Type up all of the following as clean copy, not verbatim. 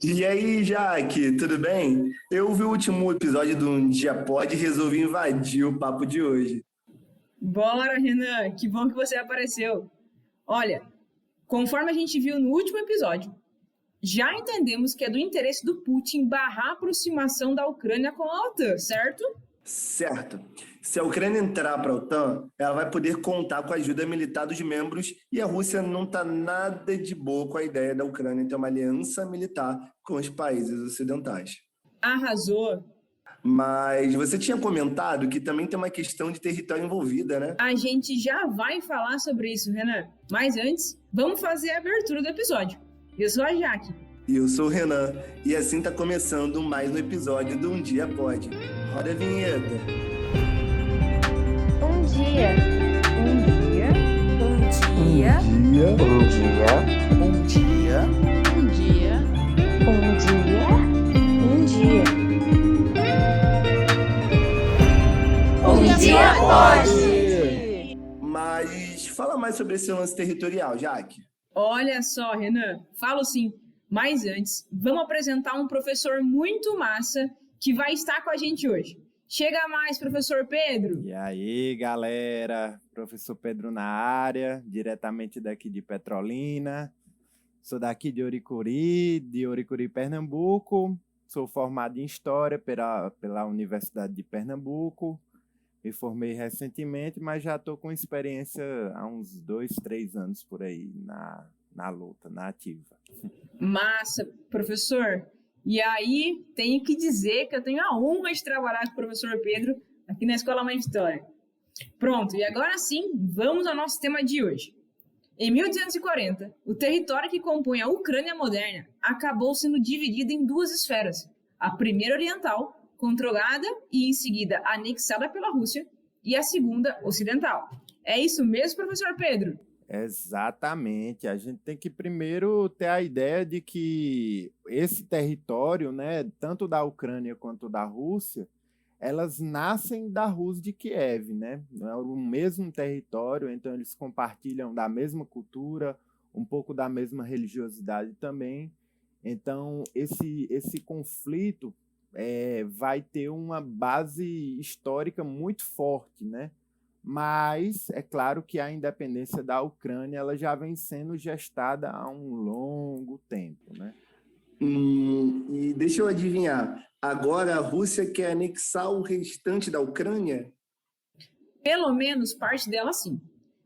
E aí, Jaque, tudo bem? Eu vi o último episódio do Um Dia Pode e resolvi invadir o papo de hoje. Bora, Renan, que bom que você apareceu. Olha, conforme a gente viu no último episódio, já entendemos que é do interesse do Putin barrar a aproximação da Ucrânia com a OTAN, certo? Certo. Se a Ucrânia entrar para a OTAN, ela vai poder contar com a ajuda militar dos membros e a Rússia não está nada de boa com a ideia da Ucrânia ter uma aliança militar com os países ocidentais. Arrasou. Mas você tinha comentado que também tem uma questão de território envolvida, né? A gente já vai falar sobre isso, Renan. Mas antes, vamos fazer a abertura do episódio. Eu sou a Jaque. E eu sou o Renan, e assim está começando mais um episódio do Um Dia Pode. Roda a vinheta. Um dia. Um dia. Um dia. Um dia. Um dia. Um dia. Um dia. Um dia pode. Mas fala mais sobre esse lance territorial, Jaque. Olha só, Renan, falo sim. Mas antes, vamos apresentar um professor muito massa que vai estar com a gente hoje. Chega mais, professor Pedro. E aí, galera? Professor Pedro na área, diretamente daqui de Petrolina. Sou daqui de Oricuri, Pernambuco. Sou formado em História pela Universidade de Pernambuco. Me formei recentemente, mas já estou com experiência há uns 2, 3 anos por aí na luta, na ativa. Massa, professor. E aí, tenho que dizer que eu tenho a honra de trabalhar com o professor Pedro aqui na Escola Mãe de História. Pronto, e agora sim, vamos ao nosso tema de hoje. Em 1840, o território que compõe a Ucrânia moderna acabou sendo dividido em duas esferas. A primeira oriental, controlada e em seguida anexada pela Rússia, e a segunda ocidental. É isso mesmo, professor Pedro? Exatamente. A gente tem que primeiro ter a ideia de que esse território, né, tanto da Ucrânia quanto da Rússia, elas nascem da Rus de Kiev, né? É o mesmo território, então eles compartilham da mesma cultura, um pouco da mesma religiosidade também. Então, esse conflito vai ter uma base histórica muito forte, né? Mas é claro que a independência da Ucrânia ela já vem sendo gestada há um longo tempo, né? E deixa eu adivinhar. Agora a Rússia quer anexar o restante da Ucrânia? Pelo menos parte dela sim.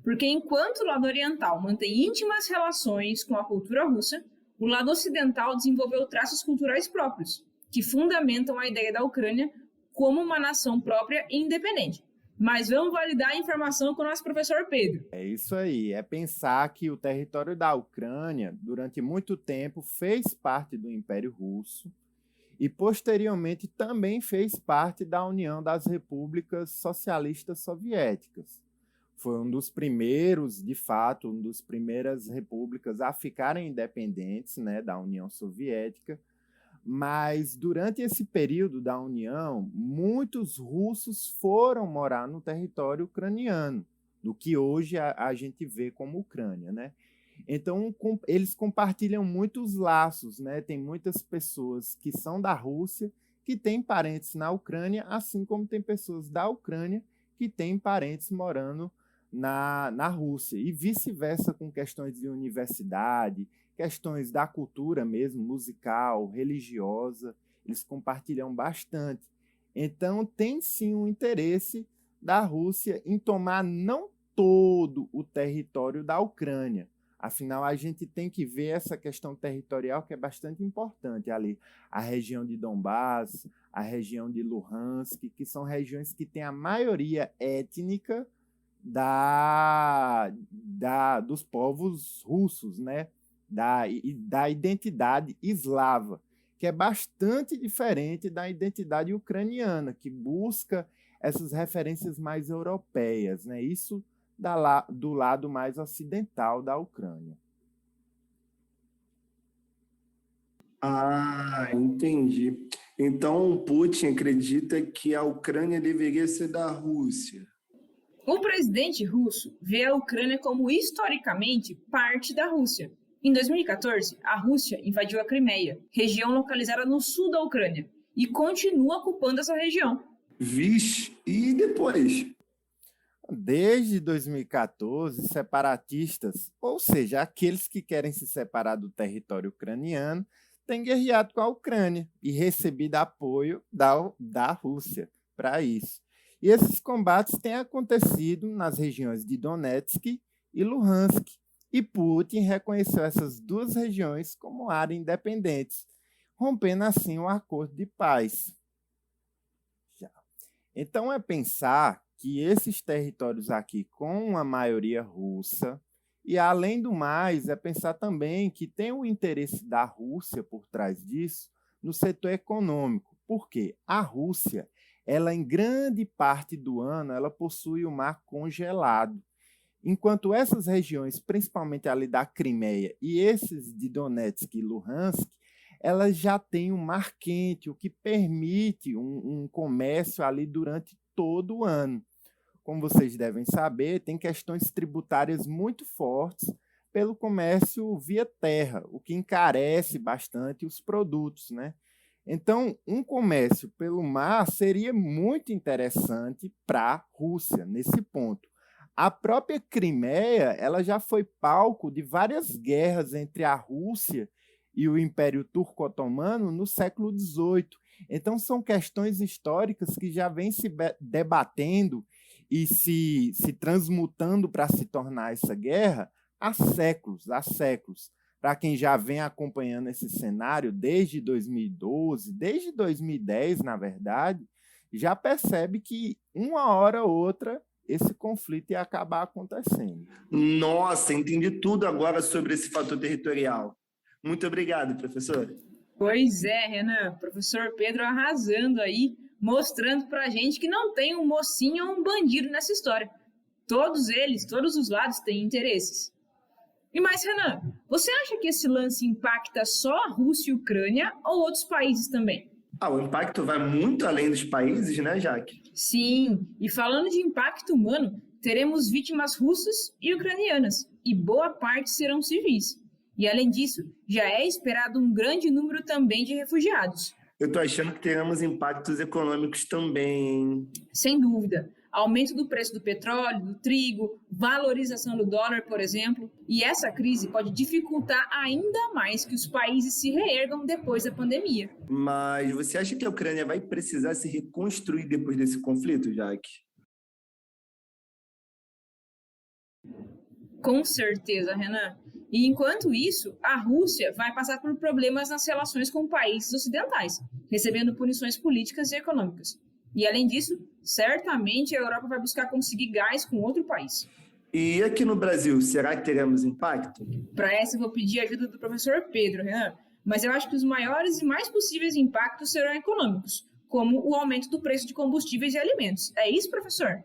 Porque enquanto o lado oriental mantém íntimas relações com a cultura russa, o lado ocidental desenvolveu traços culturais próprios, que fundamentam a ideia da Ucrânia como uma nação própria e independente. Mas vamos validar a informação com o nosso professor Pedro. É isso aí, é pensar que o território da Ucrânia, durante muito tempo, fez parte do Império Russo e, posteriormente, também fez parte da União das Repúblicas Socialistas Soviéticas. Foi um dos primeiros, de fato, uma das primeiras repúblicas a ficarem independentes, né, da União Soviética. Mas durante esse período da União, muitos russos foram morar no território ucraniano, do que hoje a gente vê como Ucrânia, né? Então, eles compartilham muitos laços, né? Tem muitas pessoas que são da Rússia, que têm parentes na Ucrânia, assim como tem pessoas da Ucrânia que têm parentes morando na Rússia. E vice-versa com questões de universidade, questões da cultura mesmo, musical, religiosa, eles compartilham bastante. Então, tem sim um interesse da Rússia em tomar não todo o território da Ucrânia. Afinal, a gente tem que ver essa questão territorial que é bastante importante ali. A região de Donbás, a região de Luhansk, que são regiões que têm a maioria étnica dos povos russos, né? Da identidade eslava, que é bastante diferente da identidade ucraniana, que busca essas referências mais europeias, né? Isso do lado mais ocidental da Ucrânia. Ah, entendi. Então o Putin acredita que a Ucrânia deveria ser da Rússia. O presidente russo vê a Ucrânia como historicamente parte da Rússia, Em 2014, a Rússia invadiu a Crimeia, região localizada no sul da Ucrânia, e continua ocupando essa região. Vixe, e depois? Desde 2014, separatistas, ou seja, aqueles que querem se separar do território ucraniano, têm guerreado com a Ucrânia e recebido apoio da Rússia para isso. E esses combates têm acontecido nas regiões de Donetsk e Luhansk, e Putin reconheceu essas duas regiões como áreas independentes, rompendo assim o acordo de paz. Então é pensar que esses territórios aqui com uma maioria russa, e além do mais, é pensar também que tem o interesse da Rússia por trás disso no setor econômico, porque a Rússia, ela em grande parte do ano, ela possui o mar congelado, enquanto essas regiões, principalmente ali da Crimeia e esses de Donetsk e Luhansk, elas já têm um mar quente, o que permite um comércio ali durante todo o ano. Como vocês devem saber, tem questões tributárias muito fortes pelo comércio via terra, o que encarece bastante os produtos, né? Então, um comércio pelo mar seria muito interessante para a Rússia nesse ponto. A própria Crimeia, ela já foi palco de várias guerras entre a Rússia e o Império Turco-Otomano no século XVIII. Então, são questões históricas que já vêm se debatendo e se transmutando para se tornar essa guerra há séculos, há séculos. Para quem já vem acompanhando esse cenário desde 2012, desde 2010, na verdade, já percebe que uma hora ou outra esse conflito ia acabar acontecendo. Nossa, entendi tudo agora sobre esse fator territorial. Muito obrigado, professor. Pois é, Renan, professor Pedro arrasando aí, mostrando pra gente que não tem um mocinho ou um bandido nessa história. Todos eles, todos os lados têm interesses. E mais, Renan, você acha que esse lance impacta só a Rússia e a Ucrânia ou outros países também? O impacto vai muito além dos países, né, Jaque? Sim, e falando de impacto humano, teremos vítimas russas e ucranianas, e boa parte serão civis. E além disso, já é esperado um grande número também de refugiados. Eu tô achando que teremos impactos econômicos também, hein? Sem dúvida. Aumento do preço do petróleo, do trigo, valorização do dólar, por exemplo. E essa crise pode dificultar ainda mais que os países se reergam depois da pandemia. Mas você acha que a Ucrânia vai precisar se reconstruir depois desse conflito, Jaque? Com certeza, Renan. E enquanto isso, a Rússia vai passar por problemas nas relações com países ocidentais, recebendo punições políticas e econômicas. E além disso, certamente a Europa vai buscar conseguir gás com outro país. E aqui no Brasil, será que teremos impacto? Para essa eu vou pedir a ajuda do professor Pedro, Renan. Mas eu acho que os maiores e mais possíveis impactos serão econômicos, como o aumento do preço de combustíveis e alimentos. É isso, professor?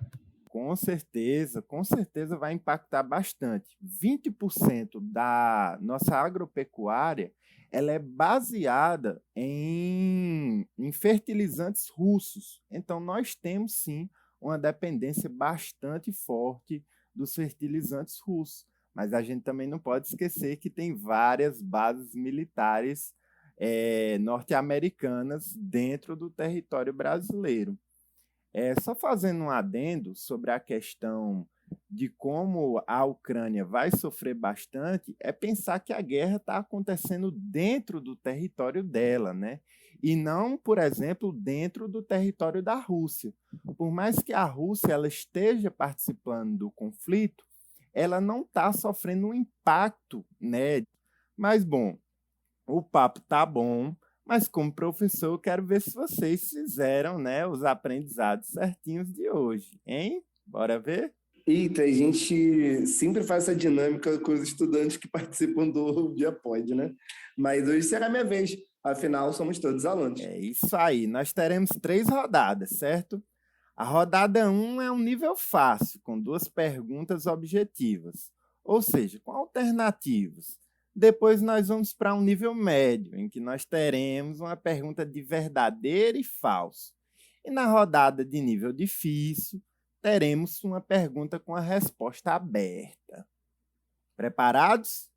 Com certeza vai impactar bastante. 20% da nossa agropecuária ela é baseada em fertilizantes russos. Então, nós temos, sim, uma dependência bastante forte dos fertilizantes russos. Mas a gente também não pode esquecer que tem várias bases militares norte-americanas dentro do território brasileiro. Só fazendo um adendo sobre a questão de como a Ucrânia vai sofrer bastante, é pensar que a guerra está acontecendo dentro do território dela, né? E não, por exemplo, dentro do território da Rússia. Por mais que a Rússia ela esteja participando do conflito, ela não está sofrendo um impacto, né? Mas, bom, o papo tá bom. Mas como professor, eu quero ver se vocês fizeram, né, os aprendizados certinhos de hoje, hein? Bora ver? Eita, a gente sempre faz essa dinâmica com os estudantes que participam do Dia Pod, né? Mas hoje será minha vez, afinal somos todos alunos. É isso aí, nós teremos 3 rodadas, certo? A rodada 1 é um nível fácil, com 2 perguntas objetivas, ou seja, com alternativas. Depois nós vamos para um nível médio, em que nós teremos uma pergunta de verdadeiro e falso. E na rodada de nível difícil, teremos uma pergunta com a resposta aberta. Preparados?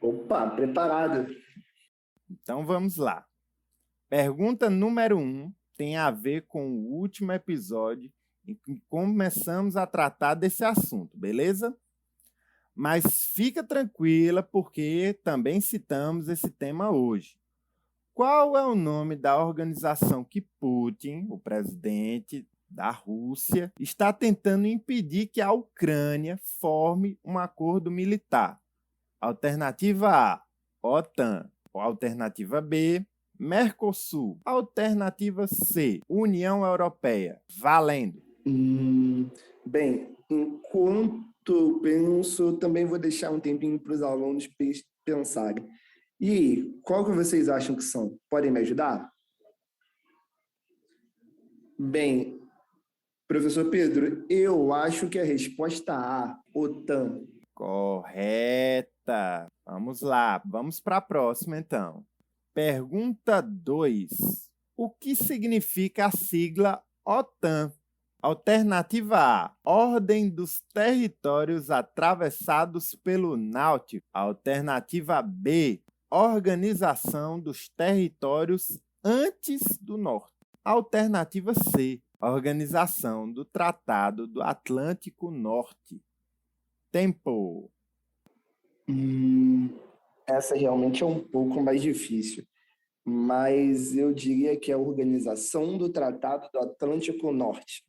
Opa, preparado. Então vamos lá. Pergunta número 1 tem a ver com o último episódio em que começamos a tratar desse assunto, beleza? Mas fica tranquila porque também citamos esse tema hoje. Qual é o nome da organização que Putin, o presidente da Rússia, está tentando impedir que a Ucrânia forme um acordo militar? Alternativa A, OTAN. Alternativa B, Mercosul. Alternativa C, União Europeia. Valendo! Bem, enquanto eu penso, eu também vou deixar um tempinho para os alunos pensarem. E aí, qual que vocês acham que são? Podem me ajudar? Bem, professor Pedro, eu acho que a resposta A, OTAN. Correta! Vamos lá, vamos para a próxima então. Pergunta 2. O que significa a sigla OTAN? Alternativa A, Ordem dos Territórios Atravessados pelo Náutico. Alternativa B, Organização dos Territórios Antes do Norte. Alternativa C, Organização do Tratado do Atlântico Norte. Tempo. Essa realmente é um pouco mais difícil, mas eu diria que é a Organização do Tratado do Atlântico Norte.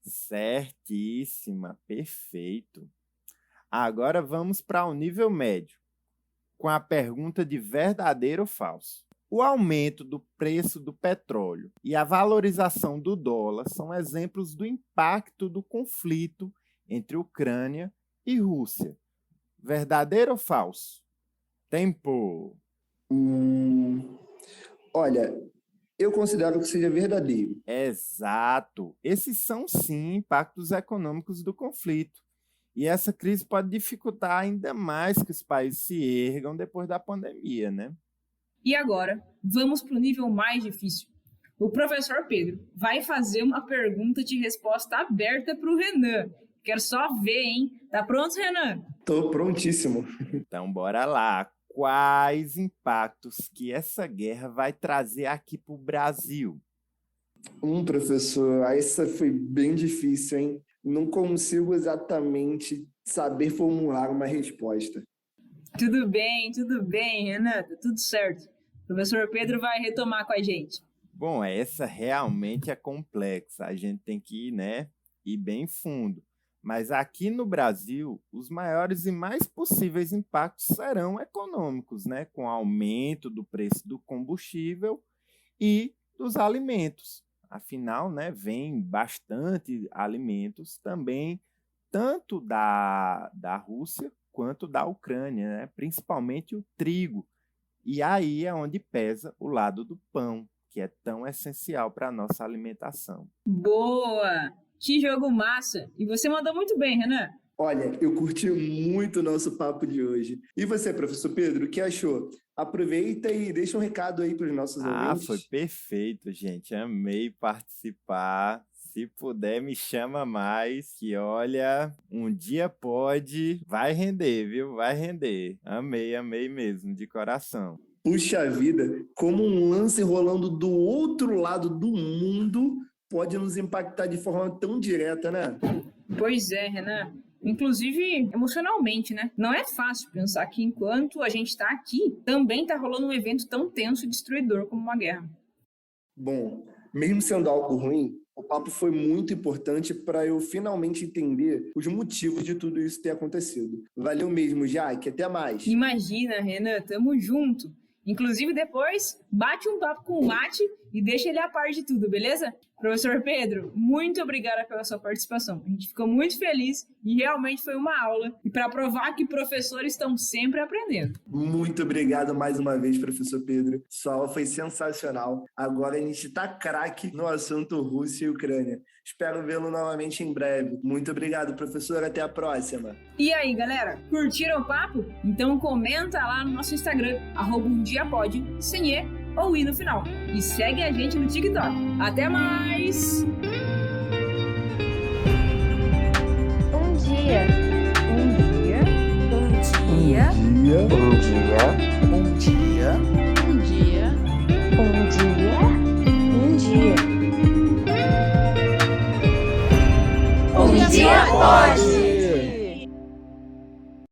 Certíssima, perfeito. Agora vamos para o nível médio, com a pergunta de verdadeiro ou falso. O aumento do preço do petróleo e a valorização do dólar são exemplos do impacto do conflito entre Ucrânia e Rússia. Verdadeiro ou falso? Tempo. Olha, eu considero que seja verdadeiro. Exato. Esses são, sim, impactos econômicos do conflito. E essa crise pode dificultar ainda mais que os países se ergam depois da pandemia, né? E agora, vamos para o nível mais difícil. O professor Pedro vai fazer uma pergunta de resposta aberta para o Renan. Quero só ver, hein? Tá pronto, Renan? Tô prontíssimo. Então, bora lá. Quais impactos que essa guerra vai trazer aqui para o Brasil? Professor, essa foi bem difícil, hein? Não consigo exatamente saber formular uma resposta. Tudo bem, Renan. Tá tudo certo. O professor Pedro vai retomar com a gente. Bom, essa realmente é complexa. A gente tem que ir bem fundo. Mas aqui no Brasil, os maiores e mais possíveis impactos serão econômicos, com o aumento do preço do combustível e dos alimentos. Afinal, vem bastante alimentos também, tanto da Rússia quanto da Ucrânia, principalmente o trigo. E aí é onde pesa o lado do pão, que é tão essencial para a nossa alimentação. Boa! Que jogo massa! E você mandou muito bem, Renan. Olha, eu curti muito o nosso papo de hoje. E você, professor Pedro, o que achou? Aproveita e deixa um recado aí para os nossos ouvintes. Foi perfeito, gente. Amei participar. Se puder, me chama mais, que olha, um dia pode, vai render, viu? Vai render. Amei mesmo, de coração. Puxa vida, como um lance rolando do outro lado do mundo pode nos impactar de forma tão direta, né? Pois é, Renan. Inclusive, emocionalmente, né? Não é fácil pensar que enquanto a gente está aqui, também está rolando um evento tão tenso e destruidor como uma guerra. Bom, mesmo sendo algo ruim, o papo foi muito importante para eu finalmente entender os motivos de tudo isso ter acontecido. Valeu mesmo, Jaque. Até mais. Imagina, Renan. Tamo junto. Inclusive, depois, bate um papo com o Mate e deixa ele a par de tudo, beleza? Professor Pedro, muito obrigada pela sua participação. A gente ficou muito feliz e realmente foi uma aula. E para provar que professores estão sempre aprendendo. Muito obrigado mais uma vez, professor Pedro. Sua aula foi sensacional. Agora a gente tá craque no assunto Rússia e Ucrânia. Espero vê-lo novamente em breve. Muito obrigado, professor. Até a próxima. E aí, galera? Curtiram o papo? Então comenta lá no nosso Instagram, @umdiapod, sem E ou I no final. E segue a gente no TikTok. Até mais! Um dia. Um dia. Um dia. Um dia. Um dia. Um dia. Um dia. Um dia pode.